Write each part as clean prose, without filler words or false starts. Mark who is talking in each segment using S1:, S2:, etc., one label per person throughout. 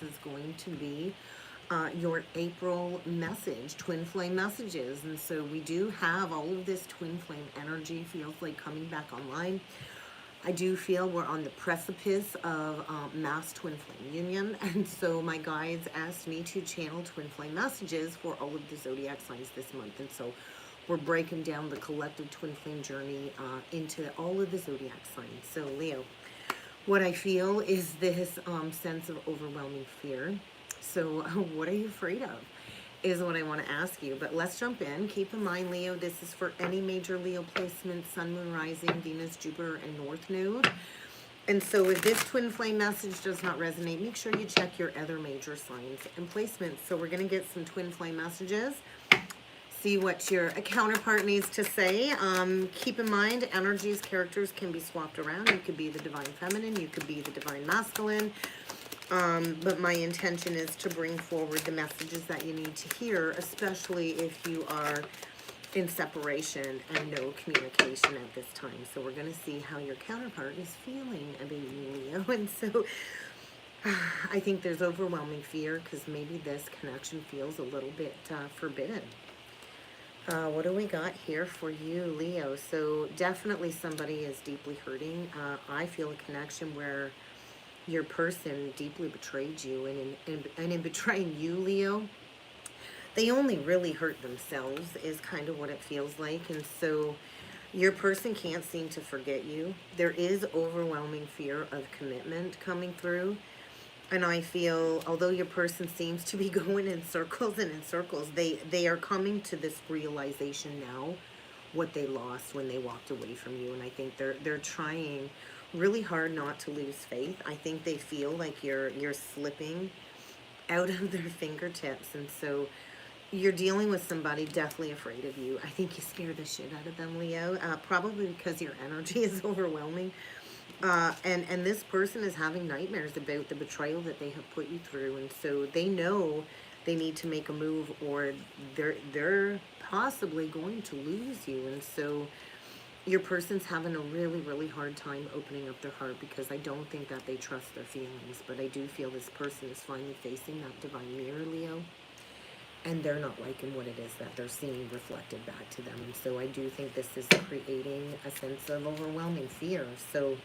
S1: is going to be your April message, twin flame messages. And so we do have all of this twin flame energy, feels like coming back online. I do feel we're on the precipice of mass twin flame union. And so my guides asked me to channel twin flame messages for all of the zodiac signs this month. And so we're breaking down the collective twin flame journey into all of the zodiac signs. So Leo, what I feel is this sense of overwhelming fear. So what are you afraid of is what I want to ask you. But let's jump in. Keep in mind, Leo, this is for any major Leo placement, Sun, Moon, Rising, Venus, Jupiter, and North Node. And so if this twin flame message does not resonate, make sure you check your other major signs and placements. So we're going to get some twin flame messages. See what your counterpart needs to say. Keep in mind, energies, characters can be swapped around. You could be the divine feminine. You could be the divine masculine. But my intention is to bring forward the messages that you need to hear, especially if you are in separation and no communication at this time. So we're going to see how your counterpart is feeling about you, Leo. And so I think there's overwhelming fear because maybe this connection feels a little bit forbidden. What do we got here for you, Leo? So definitely somebody is deeply hurting. I feel a connection where your person deeply betrayed you, and in betraying you, Leo, they only really hurt themselves is kind of what it feels like. And so your person can't seem to forget you. There is overwhelming fear of commitment coming through. And I feel, although your person seems to be going in circles and in circles, they are coming to this realization now what they lost when they walked away from you. And I think they're trying really hard not to lose faith. I think they feel like you're slipping out of their fingertips. And so you're dealing with somebody definitely afraid of you. I think you scare the shit out of them, Leo, probably because your energy is overwhelming. And this person is having nightmares about the betrayal that they have put you through. And so they know they need to make a move, or they're possibly going to lose you. And so your person's having a really, really hard time opening up their heart because I don't think that they trust their feelings. But I do feel this person is finally facing that divine mirror, Leo. And they're not liking what it is that they're seeing reflected back to them. And so I do think this is creating a sense of overwhelming fear. So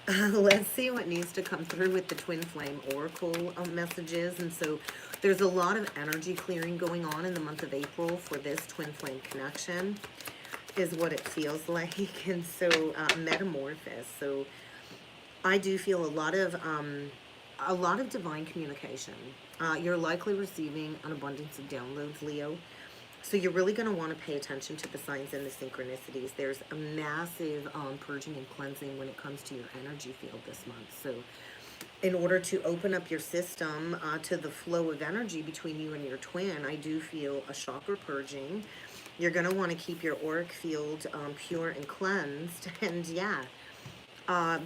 S1: let's see what needs to come through with the twin flame oracle messages. And so there's a lot of energy clearing going on in the month of April for this twin flame connection, is what it feels like. And so metamorphosis. So I do feel a lot of divine communication. You're likely receiving an abundance of downloads, Leo. So you're really going to want to pay attention to the signs and the synchronicities. There's a massive purging and cleansing when it comes to your energy field this month. So in order to open up your system to the flow of energy between you and your twin, I do feel a chakra purging. You're going to want to keep your auric field pure and cleansed. And yeah,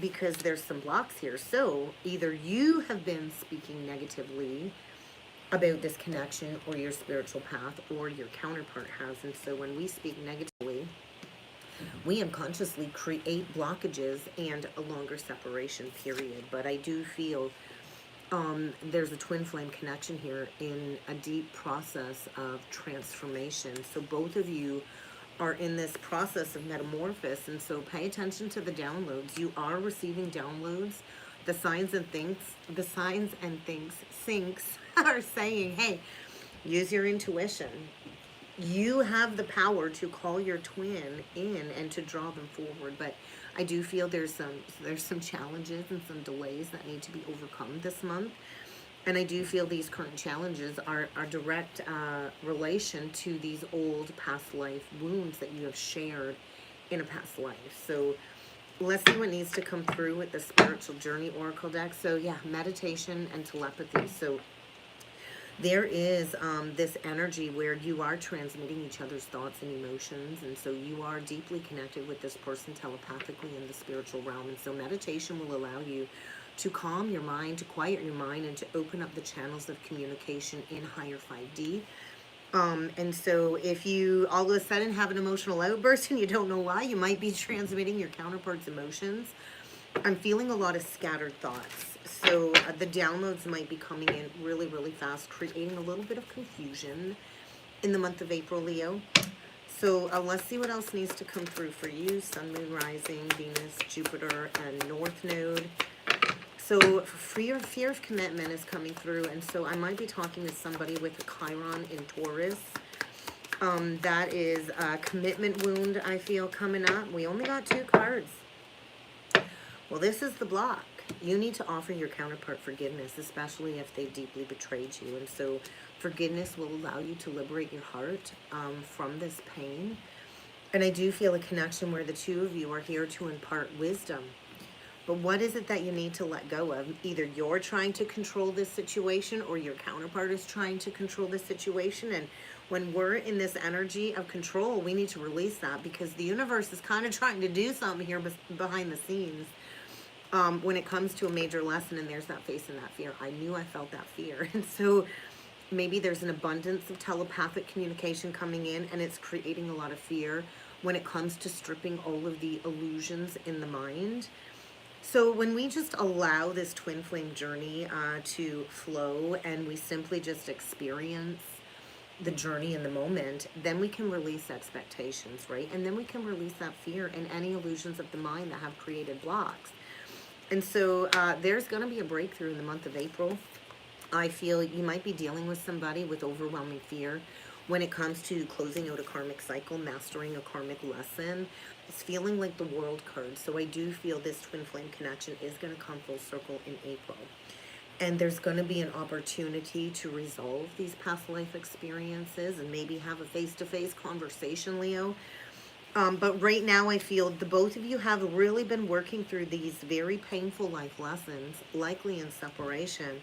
S1: because there's some blocks here. So either you have been speaking negatively about this connection or your spiritual path, or your counterpart has. And so when we speak negatively, we unconsciously create blockages and a longer separation period. But I do feel there's a twin flame connection here in a deep process of transformation. So both of you are in this process of metamorphosis. And so pay attention to the downloads. You are receiving downloads. The signs and things syncs are saying, hey, use your intuition. You have the power to call your twin in and to draw them forward. But I do feel there's some challenges and some delays that need to be overcome this month. And I do feel these current challenges are direct relation to these old past life wounds that you have shared in a past life. So let's see what needs to come through with the spiritual journey oracle deck. So yeah, meditation and telepathy. So there is this energy where you are transmitting each other's thoughts and emotions. And so you are deeply connected with this person telepathically in the spiritual realm. And so meditation will allow you to calm your mind, to quiet your mind, and to open up the channels of communication in higher 5D. And so if you all of a sudden have an emotional outburst and you don't know why, you might be transmitting your counterpart's emotions. I'm feeling a lot of scattered thoughts. So the downloads might be coming in really, really fast, creating a little bit of confusion in the month of April, Leo. So let's see what else needs to come through for you. Sun, Moon, Rising, Venus, Jupiter, and North Node. So fear of commitment is coming through, and so I might be talking to somebody with a Chiron in Taurus. That is a commitment wound, I feel, coming up. We only got 2 cards. Well, this is the block. You need to offer your counterpart forgiveness, especially if they've deeply betrayed you. And so forgiveness will allow you to liberate your heart from this pain. And I do feel a connection where the 2 of you are here to impart wisdom. But what is it that you need to let go of? Either you're trying to control this situation or your counterpart is trying to control this situation. And when we're in this energy of control, we need to release that, because the universe is kind of trying to do something here behind the scenes. When it comes to a major lesson, and there's that face and that fear. I knew I felt that fear. And so maybe there's an abundance of telepathic communication coming in, and it's creating a lot of fear when it comes to stripping all of the illusions in the mind. So when we just allow this twin flame journey to flow, and we simply just experience the journey in the moment, then we can release expectations, right? And then we can release that fear and any illusions of the mind that have created blocks. And so there's going to be a breakthrough in the month of April. I feel you might be dealing with somebody with overwhelming fear when it comes to closing out a karmic cycle, mastering a karmic lesson. It's feeling like the World card. So I do feel this twin flame connection is going to come full circle in April. And there's going to be an opportunity to resolve these past life experiences and maybe have a face-to-face conversation, Leo. But right now I feel the both of you have really been working through these very painful life lessons, likely in separation.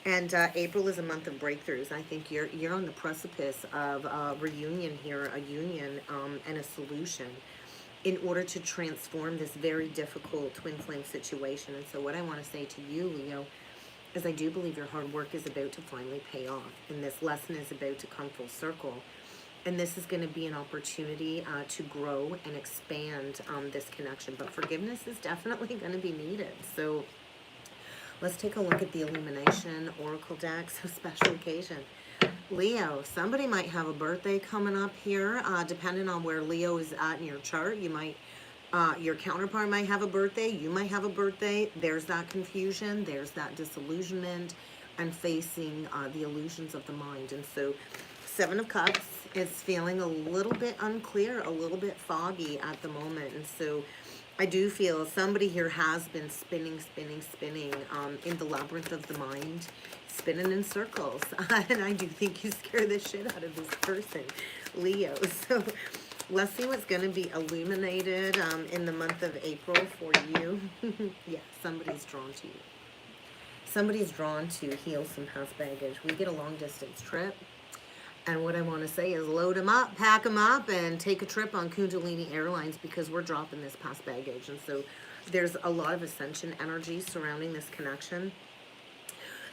S1: And April is a month of breakthroughs. I think you're on the precipice of a reunion here, a union and a solution in order to transform this very difficult twin flame situation. And so what I want to say to you, Leo, is I do believe your hard work is about to finally pay off. And this lesson is about to come full circle. And this is going to be an opportunity to grow and expand this connection. But forgiveness is definitely going to be needed. So let's take a look at the Illumination Oracle deck. So special occasion. Leo, somebody might have a birthday coming up here. Depending on where Leo is at in your chart, you might, your counterpart might have a birthday. You might have a birthday. There's that confusion. There's that disillusionment and facing the illusions of the mind. And so 7 of Cups is feeling a little bit unclear, a little bit foggy at the moment. And so I do feel somebody here has been spinning in the labyrinth of the mind, spinning in circles. And I do think you scare the shit out of this person, Leo. So let's see what's going to be illuminated in the month of April for you. Yeah, somebody's drawn to you. Somebody's drawn to heal some past baggage. We get a long distance trip. And what I want to say is load them up, pack them up, and take a trip on Kundalini Airlines, because we're dropping this past baggage. And so there's a lot of ascension energy surrounding this connection.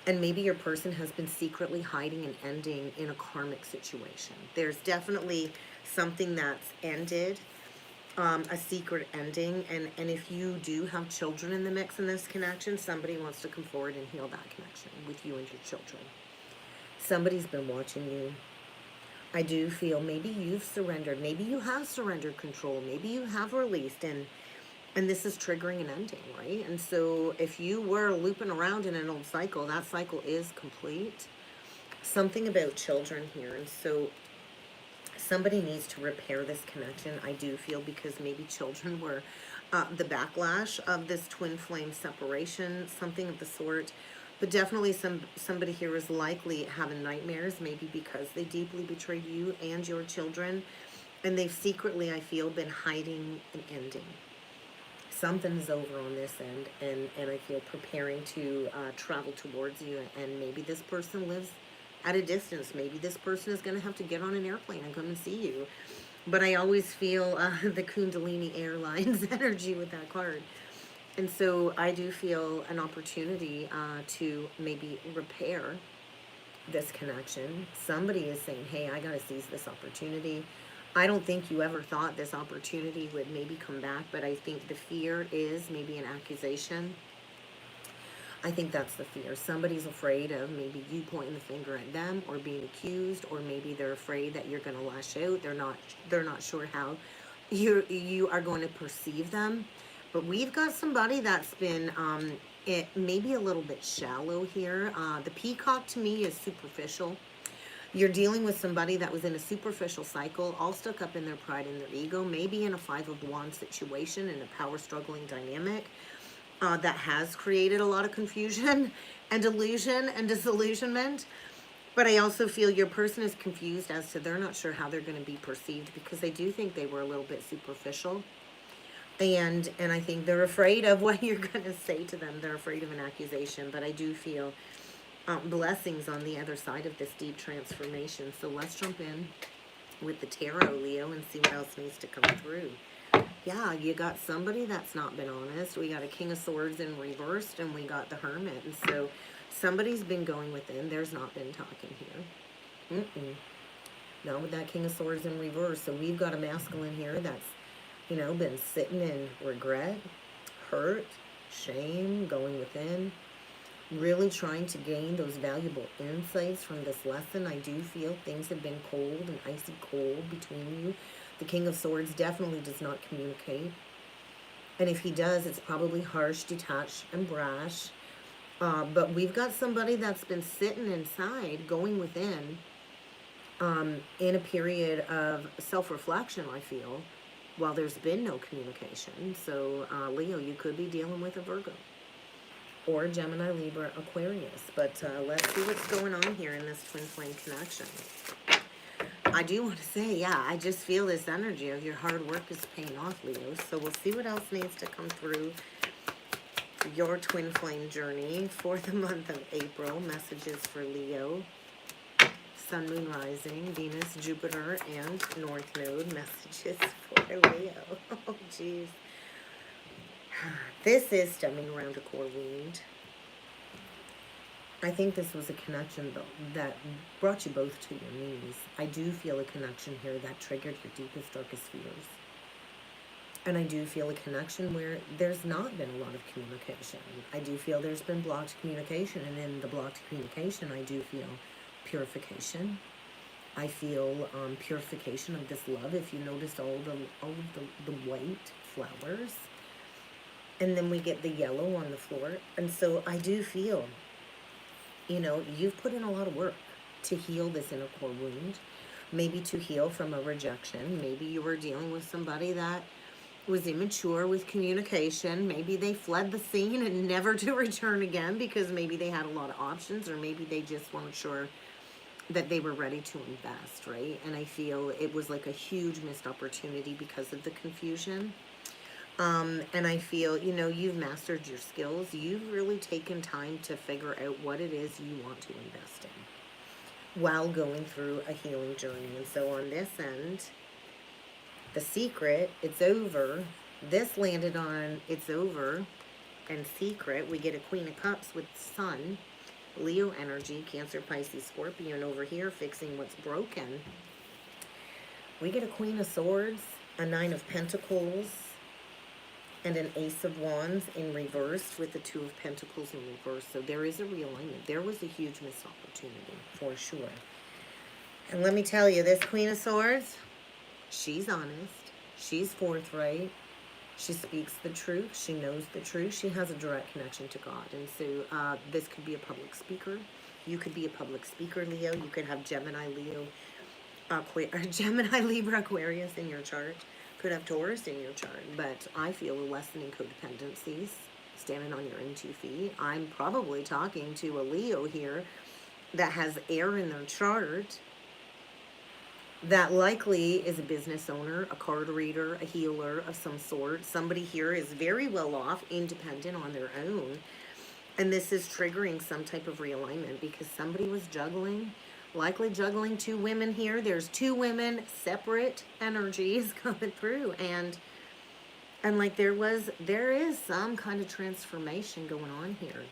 S1: And maybe your person has been secretly hiding an ending in a karmic situation. There's definitely something that's ended, a secret ending. And if you do have children in the mix in this connection, somebody wants to come forward and heal that connection with you and your children. Somebody's been watching you. I do feel maybe you've surrendered. Maybe you have surrendered control. Maybe you have released, and this is triggering an ending, right? And so if you were looping around in an old cycle, that cycle is complete. Something about children here. And so somebody needs to repair this connection, I do feel, because maybe children were the backlash of this twin flame separation, something of the sort. But definitely somebody here is likely having nightmares, maybe because they deeply betrayed you and your children. And they've secretly, I feel, been hiding an ending. Something's over on this end, and I feel preparing to travel towards you. And maybe this person lives at a distance. Maybe this person is going to have to get on an airplane and come and see you. But I always feel the Kundalini Airlines energy with that card. And so I do feel an opportunity to maybe repair this connection. Somebody is saying, hey, I got to seize this opportunity. I don't think you ever thought this opportunity would maybe come back, but I think the fear is maybe an accusation. I think that's the fear. Somebody's afraid of maybe you pointing the finger at them or being accused, or maybe they're afraid that you're going to lash out. They're not sure how you are going to perceive them. But we've got somebody that's been it maybe a little bit shallow here. The peacock to me is superficial. You're dealing with somebody that was in a superficial cycle, all stuck up in their pride and their ego, maybe in a Five of Wands situation, in a power struggling dynamic that has created a lot of confusion and illusion and disillusionment. But I also feel your person is confused as to they're not sure how they're going to be perceived, because I do think they were a little bit superficial. And I think they're afraid of what you're going to say to them. They're afraid of an accusation. But I do feel blessings on the other side of this deep transformation. So let's jump in with the tarot, Leo, and see what else needs to come through. Yeah, you got somebody that's not been honest. We got a King of Swords in reversed, and we got the Hermit. And so somebody's been going within. There's not been talking here. Not with that King of Swords in reverse. So we've got a masculine here that's, been sitting in regret, hurt, shame, going within, really trying to gain those valuable insights from this lesson. I do feel things have been cold and icy cold between you. The King of Swords definitely does not communicate. And if he does, it's probably harsh, detached, and brash. But we've got somebody that's been sitting inside, going within, in a period of self-reflection, I feel, while there's been no communication. So, Leo, you could be dealing with a Virgo or Gemini, Libra, Aquarius. But let's see what's going on here in this twin flame connection. I do want to say, yeah, I just feel this energy of your hard work is paying off, Leo. So we'll see what else needs to come through your twin flame journey for the month of April. Messages for Leo. Sun, Moon, Rising, Venus, Jupiter, and North Node. Messages for Leo. Oh, jeez. This is stemming around a core wound. I think this was a connection, though, that brought you both to your knees. I do feel a connection here that triggered your deepest, darkest fears. And I do feel a connection where there's not been a lot of communication. I do feel there's been blocked communication, and in the blocked communication, I do feel purification. I feel purification of this love. If you notice all of the white flowers, and then we get the yellow on the floor. And so I do feel, you've put in a lot of work to heal this inner core wound, maybe to heal from a rejection. Maybe you were dealing with somebody that was immature with communication. Maybe they fled the scene and never to return again because maybe they had a lot of options, or maybe they just weren't sure that they were ready to invest, right? And I feel it was like a huge missed opportunity because of the confusion. And I feel, you've mastered your skills. You've really taken time to figure out what it is you want to invest in while going through a healing journey. And so on this end, the secret, it's over. This landed on it's over and secret. We get a Queen of Cups with Sun, Leo energy, Cancer, Pisces, Scorpion over here, fixing what's broken. We get a Queen of Swords, a Nine of Pentacles, and an Ace of Wands in reverse with the Two of Pentacles in reverse. So there is a realignment. There was a huge missed opportunity, for sure. And let me tell you, this Queen of Swords, she's honest. She's forthright. She speaks the truth. She knows the truth. She has a direct connection to God. And so this could be a public speaker. You could be a public speaker, Leo. You could have Gemini, Leo, Gemini, Libra, Aquarius in your chart. Could have Taurus in your chart, but I feel a lesson in codependencies, standing on your own 2 feet. I'm probably talking to a Leo here that has air in their chart, that likely is a business owner, a card reader, a healer of some sort. Somebody here is very well off, independent on their own, and this is triggering some type of realignment because somebody was juggling. Likely juggling 2 women here. There's 2 women, separate energies coming through. And like there is some kind of transformation going on here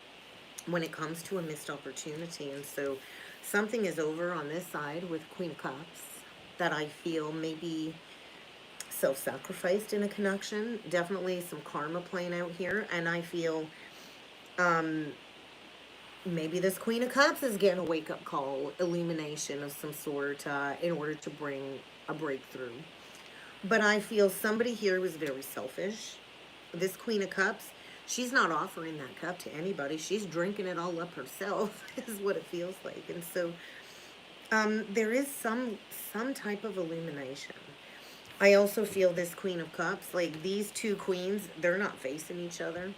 S1: when it comes to a missed opportunity. And so something is over on this side with Queen of Cups that I feel maybe self-sacrificed in a connection. Definitely some karma playing out here. And I feel Maybe this Queen of Cups is getting a wake-up call, illumination of some sort in order to bring a breakthrough. But I feel somebody here was very selfish. This Queen of Cups, she's not offering that cup to anybody. She's drinking it all up herself, is what it feels like. And so there is some type of illumination. I also feel this Queen of Cups, like these two queens, they're not facing each other.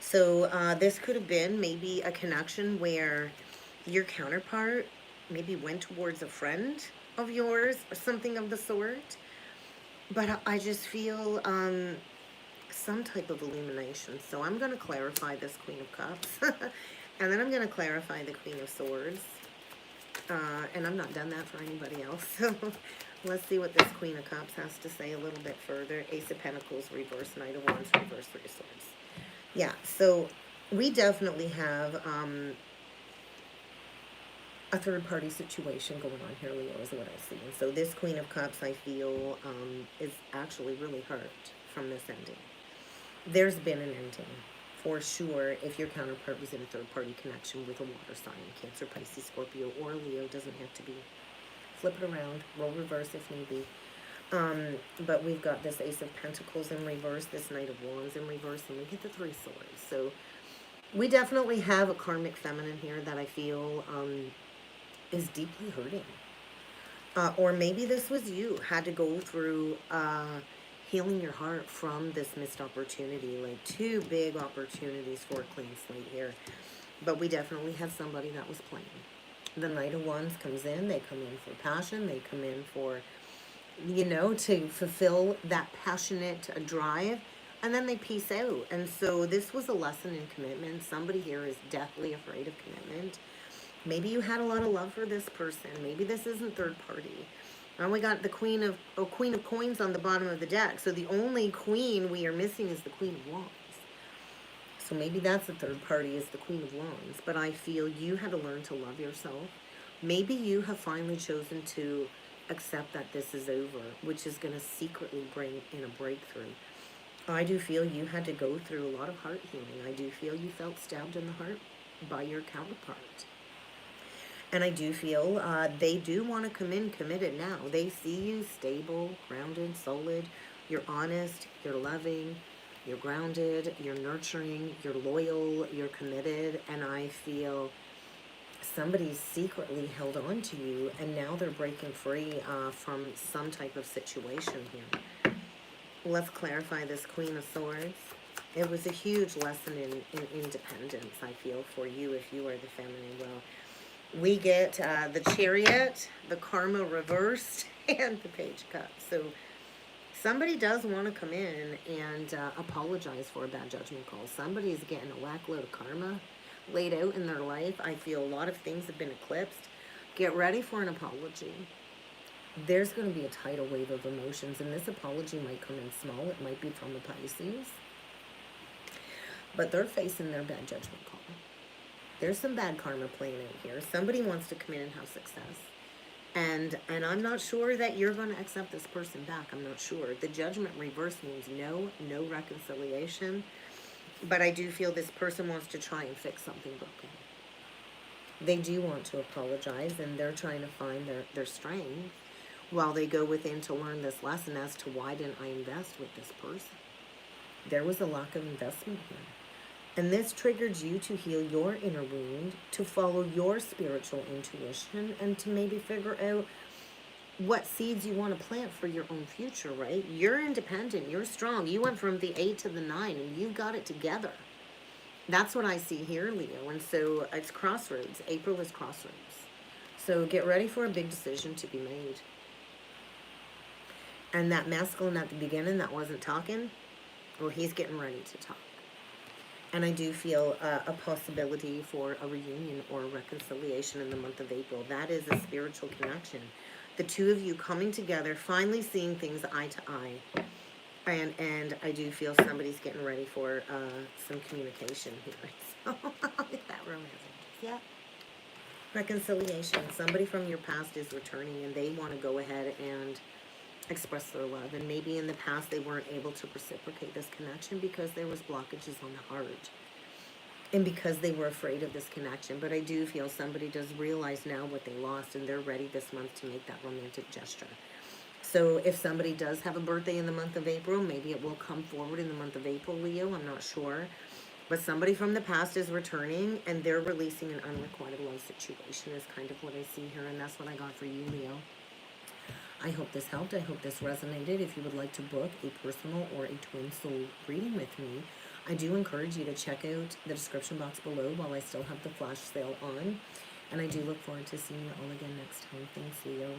S1: So this could have been maybe a connection where your counterpart maybe went towards a friend of yours or something of the sort. But I just feel some type of illumination. So I'm going to clarify this Queen of Cups. And then I'm going to clarify the Queen of Swords. And I'm not done that for anybody else. So let's see what this Queen of Cups has to say a little bit further. Ace of Pentacles, reverse, Knight of Wands, reverse, Three of Swords. Yeah, so we definitely have a third-party situation going on here, Leo, is what I see. And so this Queen of Cups, I feel, is actually really hurt from this ending. There's been an ending, for sure, if your counterpart was in a third-party connection with a water sign, Cancer, Pisces, Scorpio, or Leo. Doesn't have to be. Flip it around, roll reverse if need be. But we've got this Ace of Pentacles in reverse, this Knight of Wands in reverse, and we get the Three Swords. So we definitely have a karmic feminine here that I feel is deeply hurting. Or maybe this was you, had to go through healing your heart from this missed opportunity, like two big opportunities for a clean slate here. But we definitely have somebody that was playing. The Knight of Wands comes in, they come in for passion, they come in for, you know, to fulfill that passionate drive, and then they peace out. And so this was a lesson in commitment. Somebody here is deathly afraid of commitment. Maybe you had a lot of love for this person. Maybe this isn't third party. And we got the Queen of Coins on the bottom of the deck. So the only queen we are missing is the Queen of Wands. So maybe that's the third party, is the Queen of Wands. But I feel you had to learn to love yourself. Maybe you have finally chosen to accept that this is over, which is going to secretly bring in a breakthrough. I do feel you had to go through a lot of heart healing. I do feel you felt stabbed in the heart by your counterpart. And I do feel they do want to come in committed now. They see you stable, grounded, solid. You're honest, you're loving, you're grounded, you're nurturing, you're loyal, you're committed. And I feel somebody's secretly held on to you, and now they're breaking free from some type of situation here. Let's clarify this Queen of Swords. It was a huge lesson in independence, I feel, for you if you are the feminine. Well, we get the Chariot, the Karma reversed, and the Page of Cups. So somebody does want to come in and apologize for a bad judgment call. Somebody's getting a whack load of karma laid out in their life. I feel a lot of things have been eclipsed. Get ready for an apology. There's going to be a tidal wave of emotions, and this apology might come in small. It might be from a Pisces. But they're facing their bad judgment call. There's some bad karma playing out here. Somebody wants to come in and have success. And I'm not sure that you're going to accept this person back. I'm not sure. The judgment reverse means no reconciliation. But I do feel this person wants to try and fix something broken. They do want to apologize, and they're trying to find their strength while they go within to learn this lesson as to why didn't I invest with this person. There was a lack of investment here. And this triggered you to heal your inner wound, to follow your spiritual intuition, and to maybe figure out what seeds you want to plant for your own future, right? You're independent. You're strong. You went from the 8 to the 9, and you got it together. That's what I see here, Leo. And so it's crossroads. April is crossroads. So get ready for a big decision to be made. And that masculine at the beginning that wasn't talking, well, he's getting ready to talk. And I do feel a possibility for a reunion or a reconciliation in the month of April. That is a spiritual connection. The two of you coming together, finally seeing things eye to eye. And I do feel somebody's getting ready for some communication here. So that romantic. Yeah. Reconciliation. Somebody from your past is returning, and they want to go ahead and express their love. And maybe in the past they weren't able to reciprocate this connection because there was blockages on the heart. and because they were afraid of this connection. But I do feel somebody does realize now what they lost, and they're ready this month to make that romantic gesture. So if somebody does have a birthday in the month of April, maybe it will come forward in the month of April, Leo. I'm not sure. But somebody from the past is returning, and they're releasing an unrequited love situation is kind of what I see here, and that's what I got for you, Leo. I hope this helped. I hope this resonated. If you would like to book a personal or a twin soul reading with me, I do encourage you to check out the description box below while I still have the flash sale on. And I do look forward to seeing you all again next time. Thanks, Leo.